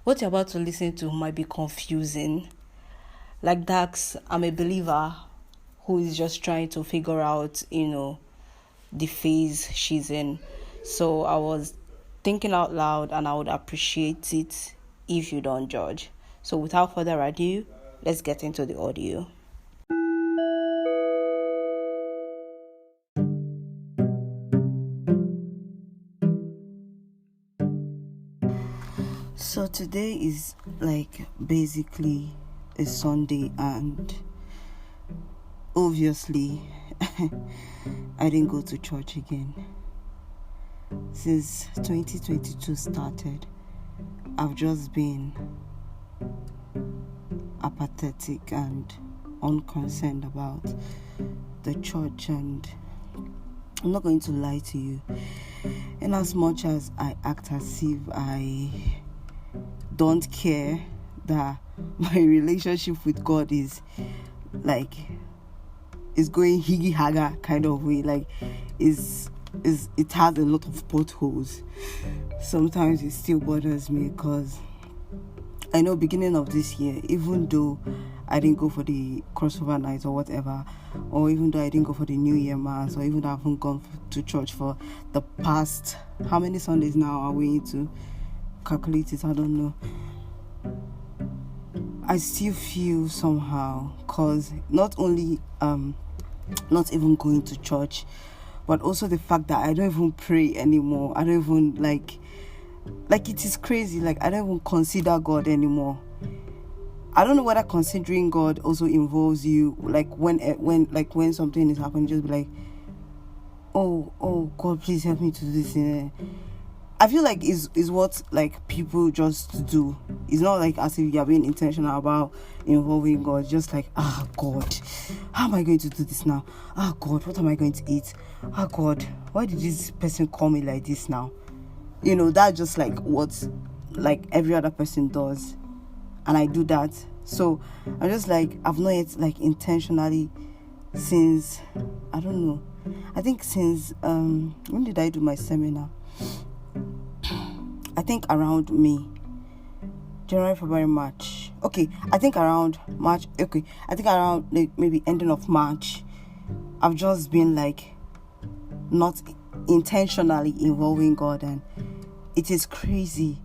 What you're about to listen to might be confusing. Like Dax, I'm a believer who is just trying to figure out, the phase she's in. So I was thinking out loud, and I would appreciate it if you don't judge. So without further ado, let's get into the audio. So today is basically a Sunday, and obviously I didn't go to church again. Since 2022 started, I've just been apathetic and unconcerned about the church, and I'm not going to lie to you. In as much as I act as if I don't care that my relationship with God is going higgy haga kind of way, it has a lot of potholes. Sometimes it still bothers me because I know beginning of this year, even though I didn't go for the crossover night or whatever, or even though I didn't go for the New Year Mass, or even though I haven't gone to church for the past, how many Sundays now are we into? Calculate it, I don't know. I still feel somehow, because not only not even going to church, but also the fact that I don't even pray anymore. I don't even it is crazy. I don't even consider God anymore. I don't know whether considering God also involves you when something is happening, just be like, oh God, please help me to do this. I feel like is what people just do. It's not as if you're being intentional about involving God. Just God, how am I going to do this now? God, what am I going to eat? God, why did this person call me like this now? That's just what every other person does, and I do that. So I'm just I've not yet intentionally since, I don't know, I think since when did I do my seminar? I think around May, January, February, March. Okay, I think around March. Okay, I think around maybe ending of March, I've just been not intentionally involving God, and it is crazy.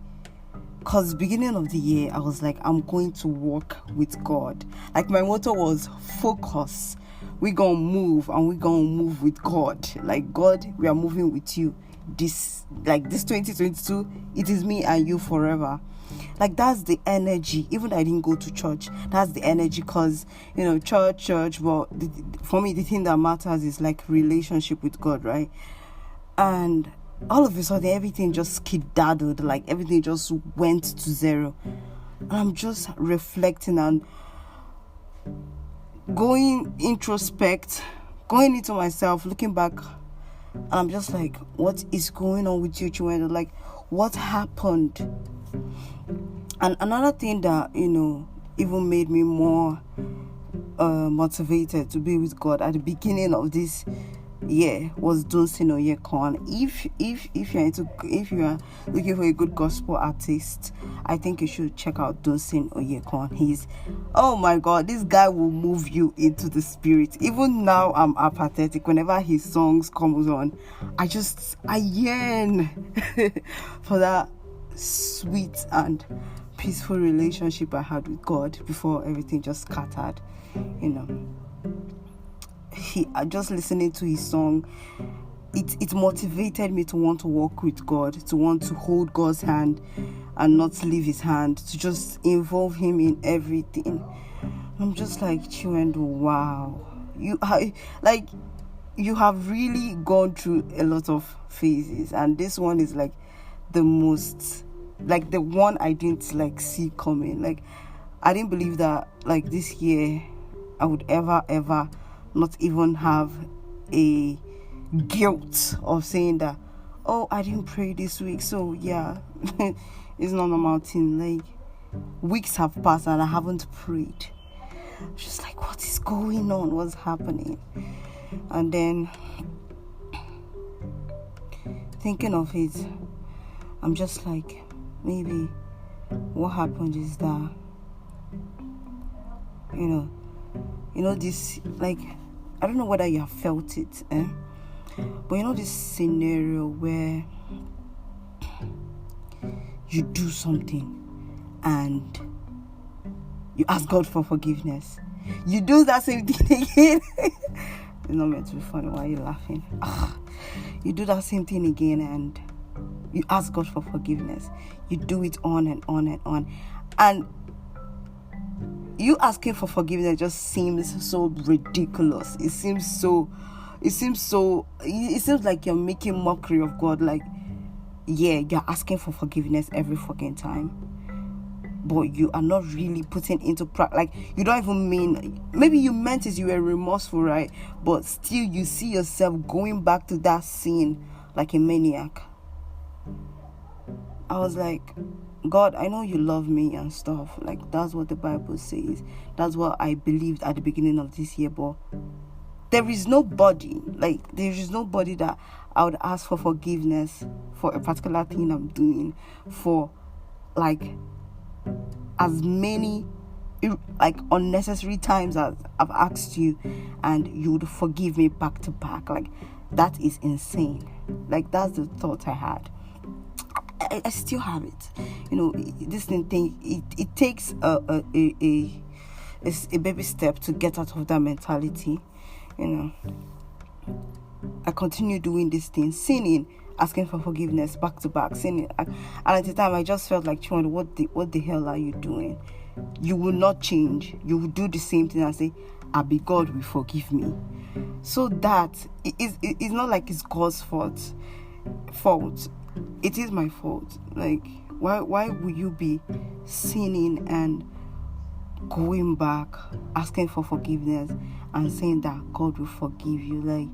Cause beginning of the year, I was I'm going to walk with God. My motto was focus. We gonna move, and we gonna move with God. God, we are moving with you. This 2022, it is me and you forever. That's the energy. Even though I didn't go to church, that's the energy. Cause church, but for me the thing that matters is relationship with God, right? And all of a sudden everything just skedaddled, everything just went to zero. And I'm just reflecting and going introspect, going into myself, looking back. And I'm just what is going on with you, Chiwendo? What happened? And another thing that, even made me more motivated to be with God at the beginning of this year was Dunsin Oyekan. If you are looking for a good gospel artist, I think you should check out Dunsin Oyekan. He's, oh my God, this guy will move you into the spirit. Even now I'm apathetic. Whenever his songs comes on, I yearn for that sweet and peaceful relationship I had with God before everything just scattered. Just listening to his song, it motivated me to want to walk with God, to want to hold God's hand and not leave his hand, to just involve him in everything. I'm just Chiwendo, wow, you have really gone through a lot of phases, and this one is the most, the one I didn't see coming. I didn't believe that this year I would ever not even have a guilt of saying that, oh, I didn't pray this week, so yeah, it's not a normal thing. Weeks have passed and I haven't prayed. Just what is going on? What's happening? And then thinking of it, I'm just maybe what happened is that, you know this, like, I don't know whether you have felt it, but you know this scenario where you do something and you ask God for forgiveness. You do that same thing again. It's not meant to be funny. Why are you laughing? You do that same thing again and you ask God for forgiveness. You do it on and on and on. And you asking for forgiveness just seems so ridiculous. It seems like you're making mockery of God. Like, yeah, you're asking for forgiveness every fucking time, but you are not really putting into practice. Like, you don't even mean, maybe you meant it, you were remorseful, right? But still you see yourself going back to that sin like a maniac. I was like, God, I know you love me and stuff. Like, that's what the Bible says. That's what I believed at the beginning of this year. But there is nobody that I would ask for forgiveness for a particular thing I'm doing for, like, as many, like, unnecessary times as I've asked you, and you would forgive me back to back. Like, that is insane. Like, that's the thought I had. I still have it. You know, this thing, it takes a baby step to get out of that mentality. You know, I continue doing this thing, sinning, asking for forgiveness back to back, sinning. And at the time, I just felt like, Chimamanda, what the hell are you doing? You will not change. You will do the same thing and say, I be God, will forgive me. So that it's not like it's God's fault. It is my fault. Like, why would you be sinning and going back, asking for forgiveness and saying that God will forgive you? Like,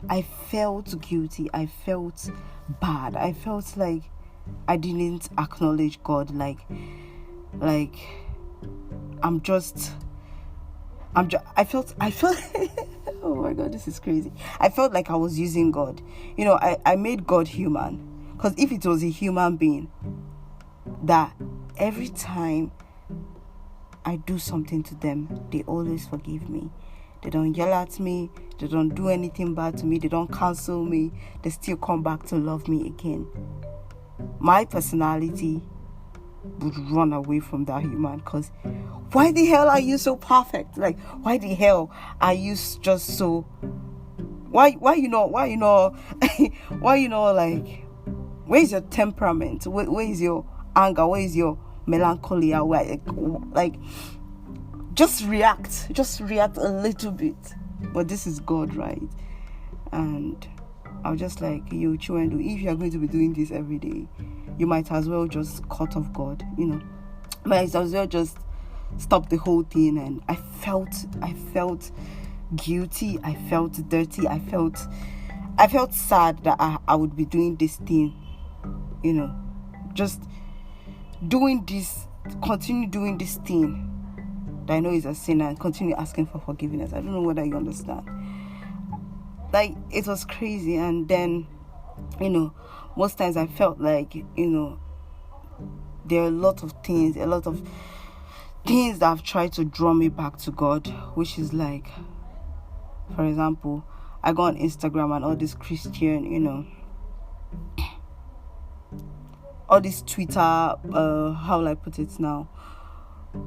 I felt guilty. I felt bad. I felt like I didn't acknowledge God. Like I felt oh my God, this is crazy. I felt like I was using God. You know, I made God human. Because if it was a human being that every time I do something to them, they always forgive me. They don't yell at me. They don't do anything bad to me. They don't cancel me. They still come back to love me again. My personality would run away from that human, because why the hell are you so perfect? Like, why the hell are you just so, why you know like, where is your temperament? Where is your anger? Where is your melancholy? Like, just react a little bit. But this is God, right? And I was just like, yo, Chimamanda, if you are going to be doing this every day, you might as well just cut off God, you know. Might as well just stop the whole thing. And I felt guilty. I felt dirty. I felt sad that I would be doing this thing, you know, just doing this, continue doing this thing that I know is a sin, and continue asking for forgiveness. I don't know whether you understand. Like, it was crazy. And then, you know, most times I felt like, you know, there are a lot of things that have tried to draw me back to God, which is like, for example, I go on Instagram and all this Christian, you know, all this Twitter, how will I put it now?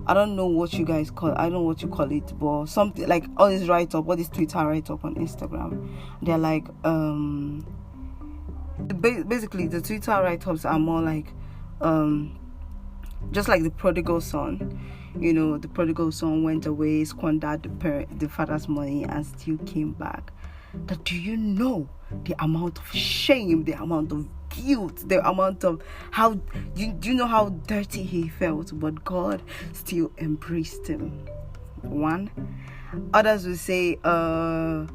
I don't know what you guys call, I don't know what you call it, but something like all this write-up, all this Twitter write-up on Instagram. They're like, basically the Twitter write-ups are more like, just like the prodigal son. You know, the prodigal son went away, squandered the father's money, and still came back. That, do you know the amount of shame, the amount of guilt, the amount of how, do you know how dirty he felt? But God still embraced him. One. Others will say, no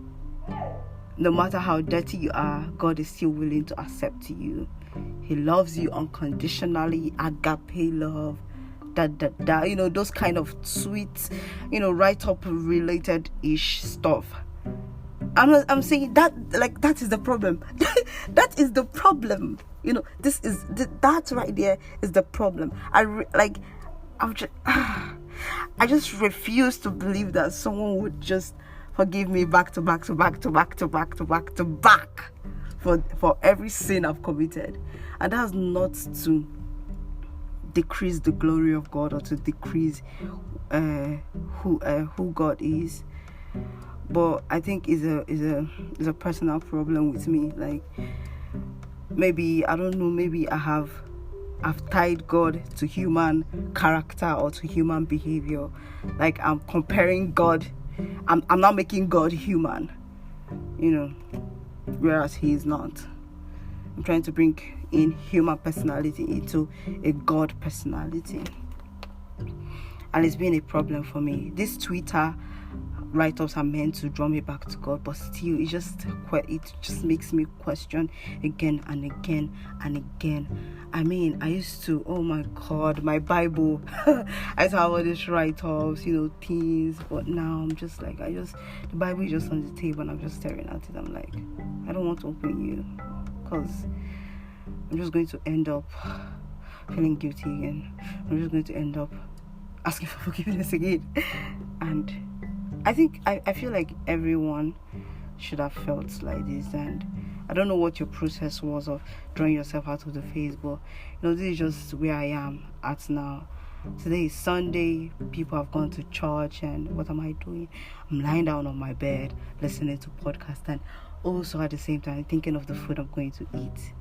matter how dirty you are, God is still willing to accept you. He loves you unconditionally, agape love, you know, those kind of sweet, you know, write-up related ish stuff. I'm saying that, like, that is the problem. That is the problem. This is that right there is the problem. I just refuse to believe that someone would just forgive me back to back to back to back to back to back to back for every sin I've committed. And that's not to decrease the glory of God or to decrease who God is. But I think is a personal problem with me. Like, maybe I don't know, maybe I've tied God to human character or to human behavior. Like, I'm comparing God, I'm not making God human, whereas he is not. I'm trying to bring in human personality into a God personality, and it's been a problem for me. This Twitter write-ups are meant to draw me back to God, but still it just makes me question again and again and again. I mean, I used to, oh my God, my Bible, I used to have all these write-ups, things, but now I'm just like, the Bible is just on the table and I'm just staring at it. I'm like, I don't want to open you, because I'm just going to end up feeling guilty again. I'm just going to end up asking for forgiveness again. And I think I feel like everyone should have felt like this, and I don't know what your process was of drawing yourself out of the phase, but this is just where I am at now. Today is Sunday, people have gone to church, and what am I doing? I'm lying down on my bed listening to podcasts, and also at the same time thinking of the food I'm going to eat.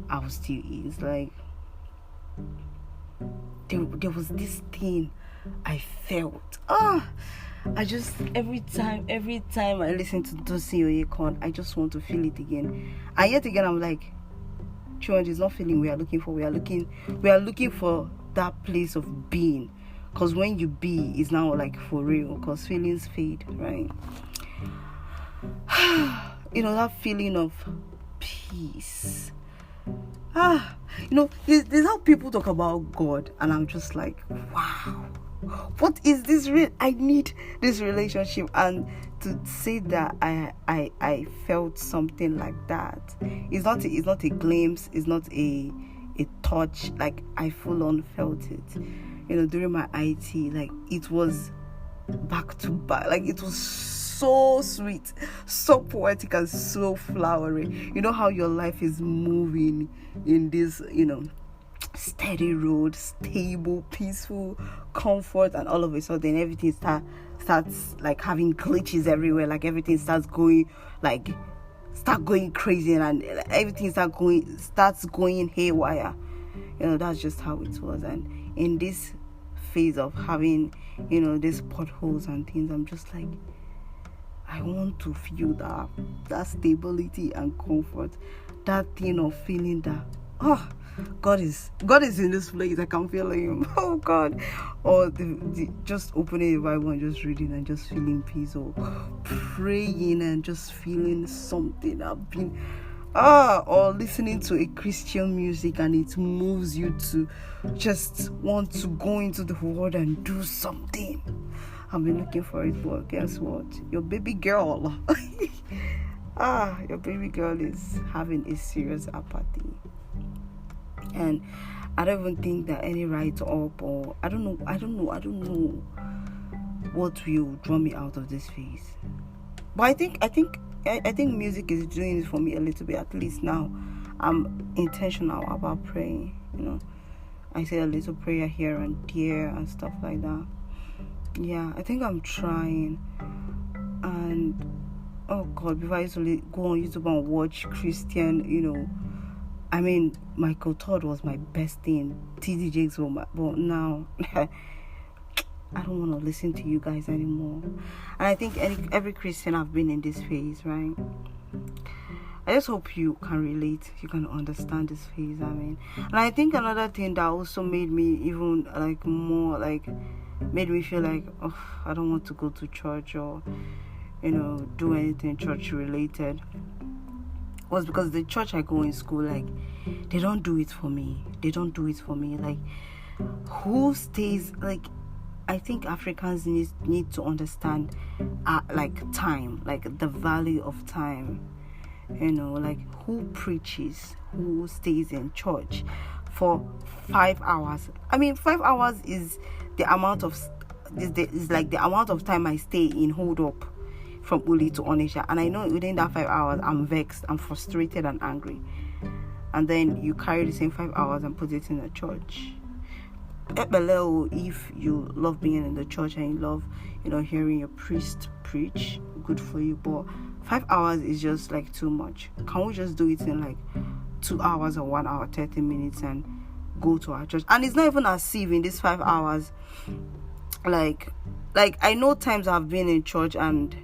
I will still eat. It's like there was this thing I felt. I just every time I listen to Tosin Oyekon, I just want to feel it again. And yet again I'm like, Children is not feeling we are looking for. We are looking for that place of being. Because when you be, it's now like for real. Because feelings fade, right? That feeling of peace. There's how people talk about God, and I'm just like, wow, what is this real? I need this relationship. And to say that I felt something like that, it's not a glimpse, it's not a touch. Like, I full on felt it. During my IT, like, it was back to back. Like, it was so sweet, so poetic, and so flowery. How your life is moving in this, steady road, stable, peaceful, comfort, and all of a sudden everything starts like having glitches everywhere. Like, everything starts going crazy, and everything starts going haywire. That's just how it was. And in this phase of having these potholes and things, I'm just like, I want to feel that stability and comfort, that thing of feeling that God is in this place. I can feel him. Oh God. Or the just opening the Bible and just reading and just feeling peace, or praying and just feeling something. I've been or listening to a Christian music and it moves you to just want to go into the world and do something. I've been looking for it, but guess what? Your baby girl your baby girl is having a serious apathy. And I don't even think that any write-up, or I don't know what will draw me out of this phase. But I think music is doing it for me a little bit. At least now I'm intentional about praying. I say a little prayer here and there and stuff like that. Yeah, I think I'm trying. And oh God, before I used to go on YouTube and watch Christian, I mean, Michael Todd was my best thing. TD Jakes was but now I don't want to listen to you guys anymore. And I think every Christian have been in this phase, right? I just hope you can relate, you can understand this phase. I mean, and I think another thing that also made me even made me feel like, I don't want to go to church or do anything church related, was because the church I go in school, like, they don't do it for me. Like, who stays, like, I think Africans need to understand like time, like the value of time. Like, who preaches, who stays in church for 5 hours? I mean, 5 hours is the amount of is like the amount of time I stay in hold up from Uli to Onisha, and I know within that 5 hours I'm vexed, I'm frustrated and angry. And then you carry the same 5 hours and put it in the church. If you love being in the church and you love, hearing your priest preach, good for you. But 5 hours is just like too much. Can we just do it in like 2 hours or 1 hour, 30 minutes and go to our church? And it's not even as if in these 5 hours, like I know times I've been in church and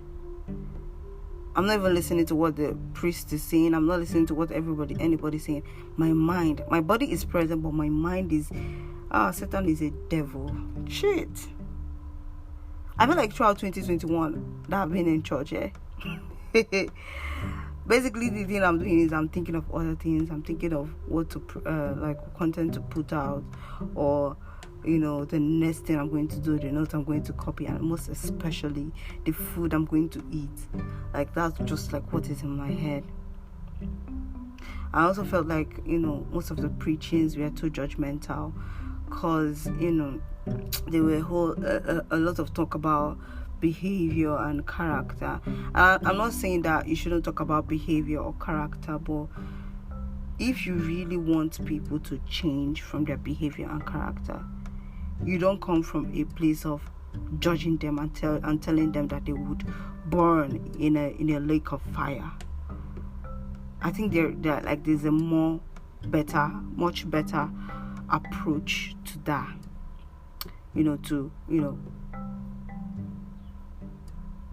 I'm not even listening to what the priest is saying. I'm not listening to what anybody's saying. My body is present, but my mind is, Satan is a devil. Shit. I feel like throughout 2021 that I've been in church, Basically, the thing I'm doing is I'm thinking of other things. I'm thinking of what to, content to put out, or the next thing I'm going to do, the notes I'm going to copy, and most especially the food I'm going to eat. Like, that's just like what is in my head. I also felt like, most of the preachings were too judgmental, because, there were a lot of talk about behavior and character. I'm not saying that you shouldn't talk about behavior or character, but if you really want people to change from their behavior and character, you don't come from a place of judging them and telling them that they would burn in a lake of fire. I think there's a much better approach to that.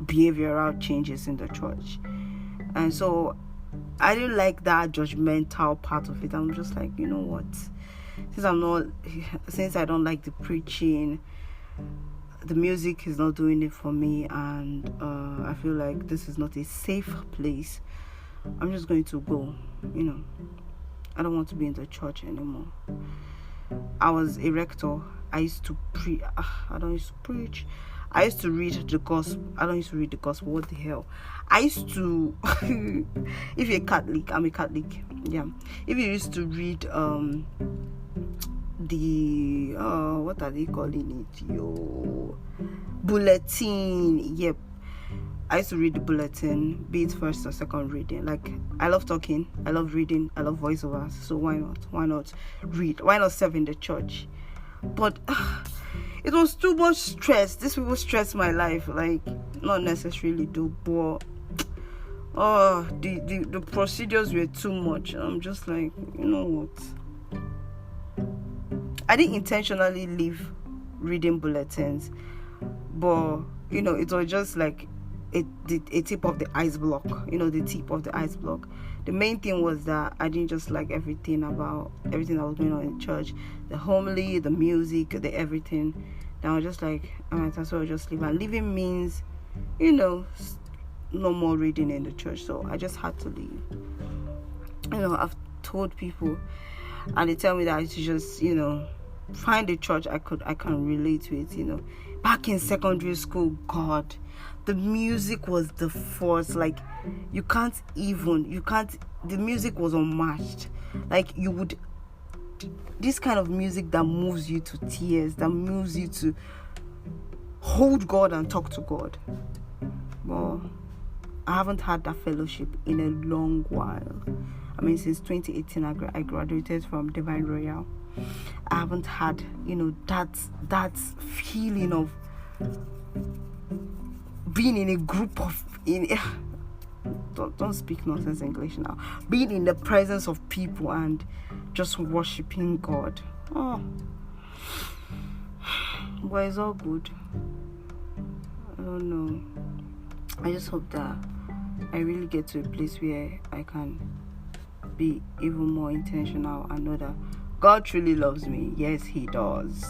Behavioral changes in the church. And so I didn't like that judgmental part of it. I'm just like, what? Since I don't like the preaching, the music is not doing it for me, and I feel like this is not a safe place, I'm just going to go. I don't want to be in the church anymore. I was a rector. I used to preach. I don't used to preach. I used to read the gospel. I don't used to read the gospel. What the hell? I used to. If you're a Catholic, I'm a Catholic. Yeah. If you used to read the what are they calling it? Bulletin. Yep. I used to read the bulletin, be it first or second reading. Like, I love talking, I love reading, I love voiceovers. So why not read? Why not serve in the church? But it was too much stress. These people stress my life. Like, not necessarily do, but the procedures were too much. I'm just like, what? I didn't intentionally leave reading bulletins, but it was just like a tip of the ice block. The tip of the ice block. The main thing was that I didn't just like everything that was going on in church, the homily, the music, the everything. Then I was just like, I might as well just leave. And leaving means, no more reading in the church. So I just had to leave. I've told people, and they tell me that I should just, find a church I can relate with. Back in secondary school, God, the music was the force. Like, the music was unmatched. Like, this kind of music that moves you to tears, that moves you to hold God and talk to God. Well, I haven't had that fellowship in a long while. I mean, since 2018, I graduated from Divine Royal. I haven't had, that feeling of being in a group of don't speak nonsense English now. Being in the presence of people and just worshiping God. Oh, but it's all good. I don't know. I just hope that I really get to a place where I can be even more intentional and know that God truly loves me. Yes, He does.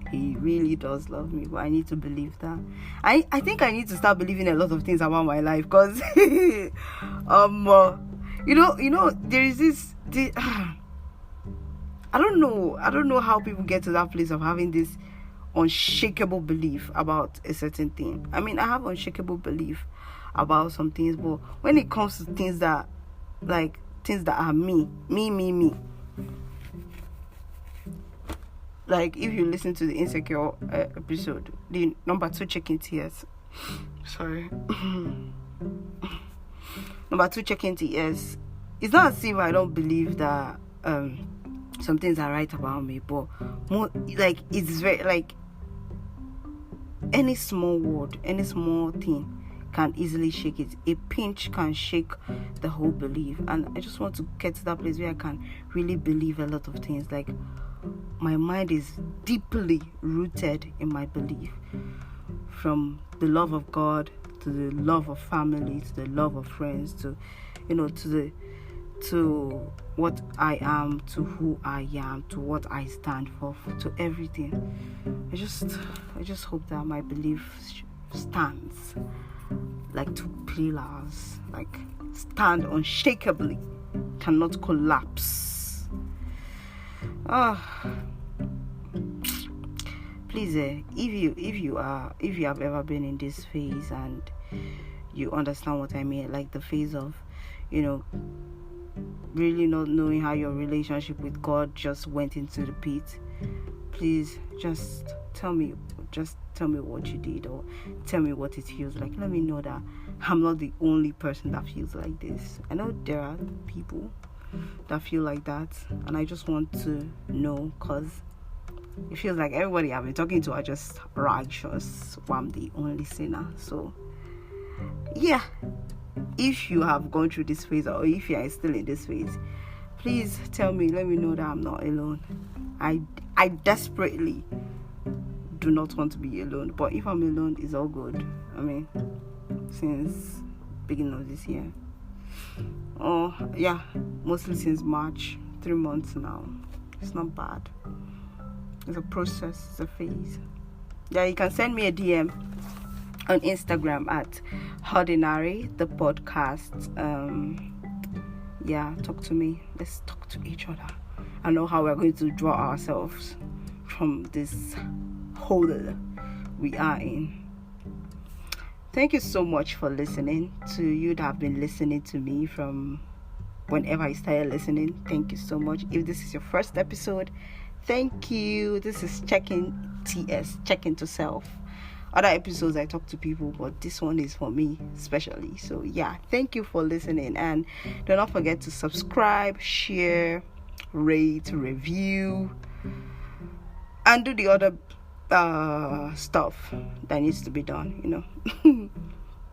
He really does love me, but I need to believe that. I think I need to start believing a lot of things about my life, because there is this I don't know how people get to that place of having this unshakable belief about a certain thing. I mean, I have unshakable belief about some things, but when it comes to things that like things that are me. Like if you listen to the Insecure episode, the number 2 check-in tears. Sorry. Number 2 check-in tears. It's not as if I don't believe that some things are right about me, but more like it's very like any small word, any small thing can easily shake it. A pinch can shake the whole belief, and I just want to get to that place where I can really believe a lot of things. Like my mind is deeply rooted in my belief, from the love of God to the love of family to the love of friends to to what I am, to who I am, to what I stand for, to everything. I just hope that my belief stands like 2 pillars, like stand unshakably, cannot collapse. Please, if you have ever been in this phase and you understand what I mean, like the phase of, really not knowing how your relationship with God just went into the pit, please just tell me what you did, or tell me what it feels like. Let me know that I'm not the only person that feels like this. I know there are people that feel like that, and I just want to know, because it feels like everybody I've been talking to are just righteous while I'm the only sinner. So yeah, if you have gone through this phase, or if you are still in this phase, please tell me, let me know that I'm not alone. I desperately do not want to be alone, but if I'm alone, it's all good. I mean, since beginning of this year, mostly since March, 3 months now. It's not bad. It's a process, it's a phase. Yeah, you can send me a DM on Instagram at Ordinary the podcast. Talk to me. Let's talk to each other. I know how we're going to draw ourselves from this hole we are in. Thank you so much for listening. To you that have been listening to me from whenever I started listening, thank you so much. If this is your first episode, thank you. This is Check-in TS, Check-in to Self. Other episodes I talk to people, but this one is for me especially. So yeah, thank you for listening, and do not forget to subscribe, share, rate, review, and do the other stuff that needs to be done,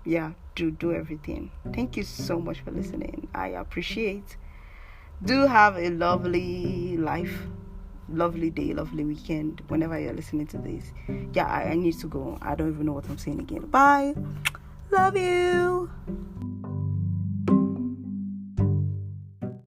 Yeah, do everything. Thank you so much for listening. I appreciate. Do have a lovely life, lovely day, lovely weekend whenever you're listening to this. I need to go. I don't even know what I'm saying again. Bye. Love you.